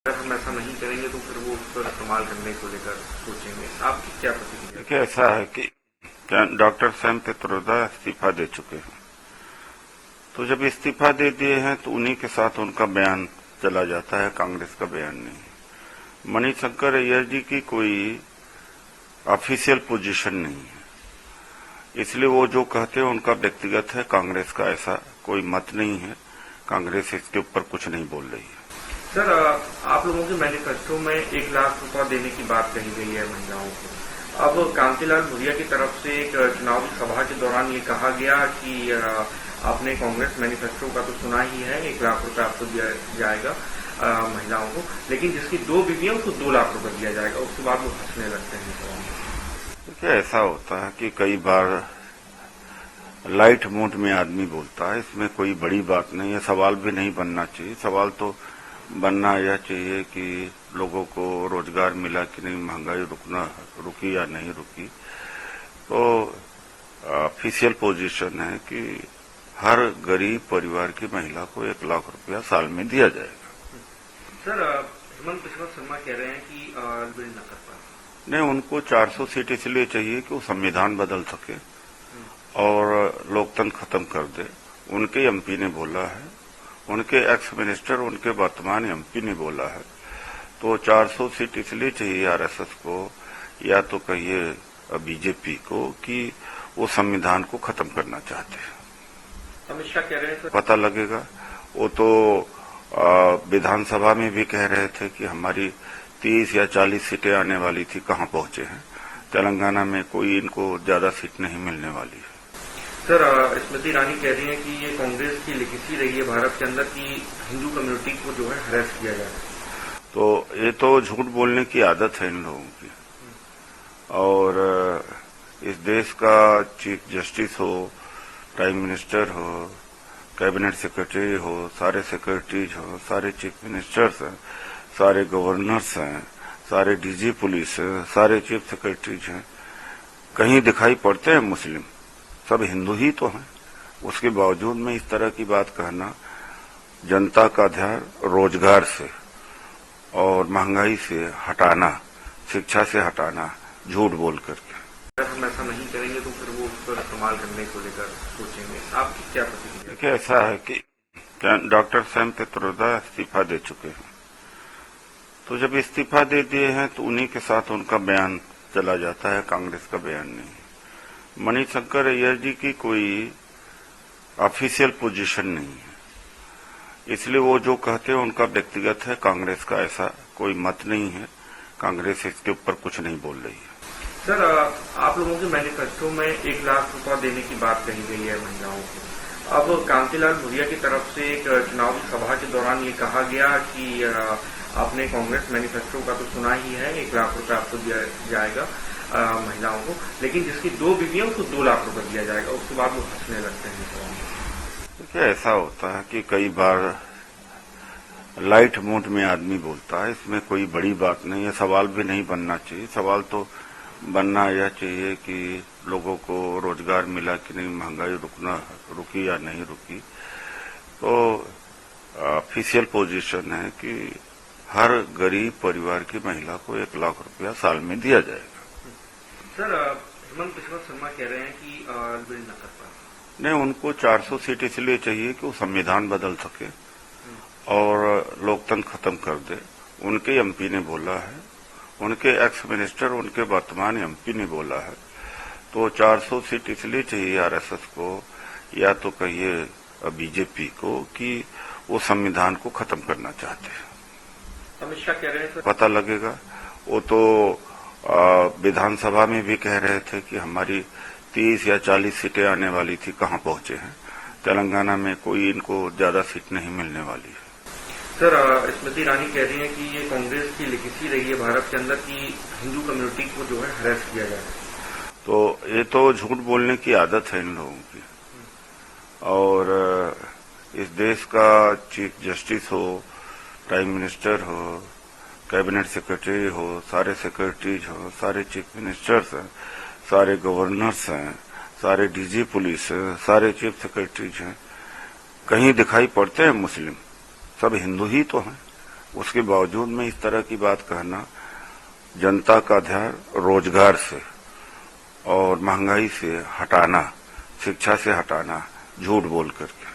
अगर हम ऐसा नहीं करेंगे तो फिर वो उस पर इस्तेमाल करने को लेकर सोचेंगे। आपकी क्या प्रतिक्रिया? देखिए, ऐसा है कि डॉक्टर सैम पित्रोदा इस्तीफा दे चुके हैं, तो जब इस्तीफा दे दिए हैं तो उन्हीं के साथ उनका बयान चला जाता है, कांग्रेस का बयान नहीं। मणिशंकर अय्यर जी की कोई ऑफिशियल पोजीशन नहीं है, इसलिए वो जो कहते हैं उनका व्यक्तिगत है, कांग्रेस का ऐसा कोई मत नहीं है। कांग्रेस इसके ऊपर कुछ नहीं बोल रही है। सर, आप लोगों के मैनिफेस्टो में 1 लाख रुपया देने की बात कही गई है महिलाओं को। अब कांतिलाल भूरिया की तरफ से एक चुनावी सभा के दौरान ये कहा गया कि आपने कांग्रेस मैनिफेस्टो का तो सुना ही है, 1 लाख रुपया आपको दिया जाएगा महिलाओं को, लेकिन जिसकी 2 बीवियां उसको 2 लाख रुपया दिया जाएगा। उसके बाद वो हंसने लगते हैं। देखिए, ऐसा होता है कि कई बार लाइट मूड में आदमी बोलता है, इसमें कोई बड़ी बात नहीं है। सवाल भी नहीं बनना चाहिए। सवाल तो बनना यह चाहिए कि लोगों को रोजगार मिला कि नहीं, महंगाई रुकी या नहीं रुकी। तो ऑफिशियल पोजीशन है कि हर गरीब परिवार की महिला को 1 लाख रुपया साल में दिया जाएगा। सर, हेमंत बिस्वा शर्मा कह रहे हैं कि बिल न कर पाए। नहीं, उनको 400 सीट इसलिए चाहिए कि वो संविधान बदल सके और लोकतंत्र खत्म कर दे। उनके एमपी ने बोला है, उनके एक्स मिनिस्टर, उनके वर्तमान एमपी ने बोला है। तो 400 सीट इसलिए चाहिए आरएसएस को, या तो कहिए बीजेपी को, कि वो संविधान को खत्म करना चाहते हैं। अमित शाह कह रहे हैं पता लगेगा। वो तो विधानसभा में भी कह रहे थे कि हमारी 30 या 40 सीटें आने वाली थी, कहां पहुंचे हैं। तेलंगाना में कोई इनको ज्यादा सीट नहीं मिलने वाली है। सर, स्मृति ईरानी कह रही है कि ये कांग्रेस की लेगेसी रही है भारत के अंदर कि हिंदू कम्युनिटी को जो है हरेस किया जाए। तो ये तो झूठ बोलने की आदत है इन लोगों की। और इस देश का चीफ जस्टिस हो, प्राइम मिनिस्टर हो, कैबिनेट सेक्रेटरी हो, सारे सेक्रेटरीज हो, सारे चीफ मिनिस्टर्स हैं, सारे गवर्नर्स हैं, सारे डीजी पुलिस हैं, सारे चीफ सेक्रेटरीज हैं, कहीं दिखाई पड़ते हैं मुस्लिम? सब हिंदू ही तो हैं। उसके बावजूद में इस तरह की बात कहना, जनता का ध्यान रोजगार से और महंगाई से हटाना, शिक्षा से हटाना, झूठ बोल करके। अगर हम ऐसा नहीं करेंगे तो फिर वो उस पर इस्तेमाल करने को लेकर सोचेंगे। आपकी क्या प्रतिक्रिया? देखिए, ऐसा है कि डॉक्टर सैम पित्रोदा इस्तीफा दे चुके हैं, तो जब इस्तीफा दे दिए हैं तो उन्हीं के साथ उनका बयान चला जाता है, कांग्रेस का बयान नहीं। मणिशंकर अय्यर जी की कोई ऑफिशियल पोजीशन नहीं है, इसलिए वो जो कहते हैं उनका व्यक्तिगत है, कांग्रेस का ऐसा कोई मत नहीं है। कांग्रेस इसके ऊपर कुछ नहीं बोल रही है। सर, आप लोगों के मैनिफेस्टो में 1 लाख रुपया देने की बात कही गई है महिलाओं को। अब कांतिलाल भूरिया की तरफ से एक चुनावी सभा के दौरान ये कहा गया कि आपने कांग्रेस मैनिफेस्टो का तो सुना ही है, 1 लाख रुपया आपको दिया जाएगा महिलाओं को, लेकिन जिसकी 2 बीवियां उसको 2 लाख रुपया दिया जाएगा। उसके बाद वो हंसने लगते हैं। देखिए, ऐसा होता है कि कई बार लाइट मूड में आदमी बोलता है, इसमें कोई बड़ी बात नहीं है। सवाल भी नहीं बनना चाहिए। सवाल तो बनना यह चाहिए कि लोगों को रोजगार मिला कि नहीं, महंगाई रुकी या नहीं रुकी। तो ऑफिशियल पोजीशन है कि हर गरीब परिवार की महिला को 1 लाख रुपया साल में दिया जाएगा। सर, हेमंत बिस्वा शर्मा कह रहे हैं कि बिल न कर पाए। नहीं, उनको 400 सीट इसलिए चाहिए कि वो संविधान बदल सके और लोकतंत्र खत्म कर दे। उनके एमपी ने बोला है, उनके एक्स मिनिस्टर, उनके वर्तमान एमपी ने बोला है। तो 400 सीट इसलिए चाहिए आरएसएस को, या तो कहिए बीजेपी को, कि वो संविधान को खत्म करना चाहते हैं। अमित शाह कह रहे हैं पता लगेगा। वो तो विधानसभा में भी कह रहे थे कि हमारी 30 या 40 सीटें आने वाली थी, कहां पहुंचे हैं। तेलंगाना में कोई इनको ज्यादा सीट नहीं मिलने वाली है। सर, स्मृति ईरानी कह रही है कि ये कांग्रेस की लेगेसी रही है भारत के अंदर कि हिंदू कम्युनिटी को जो है हरेस किया जाए। तो ये तो झूठ बोलने की आदत है इन लोगों की। और इस देश का चीफ जस्टिस हो, प्राइम मिनिस्टर हो, कैबिनेट सेक्रेटरी हो, सारे सेक्रेटरीज हो, सारे चीफ मिनिस्टर्स हैं, सारे गवर्नर्स हैं, सारे डीजी पुलिस हैं, सारे चीफ सेक्रेटरीज हैं, कहीं दिखाई पड़ते हैं मुस्लिम? सब हिंदू ही तो हैं। उसके बावजूद में इस तरह की बात कहना, जनता का ध्यान रोजगार से और महंगाई से हटाना, शिक्षा से हटाना, झूठ बोल करके।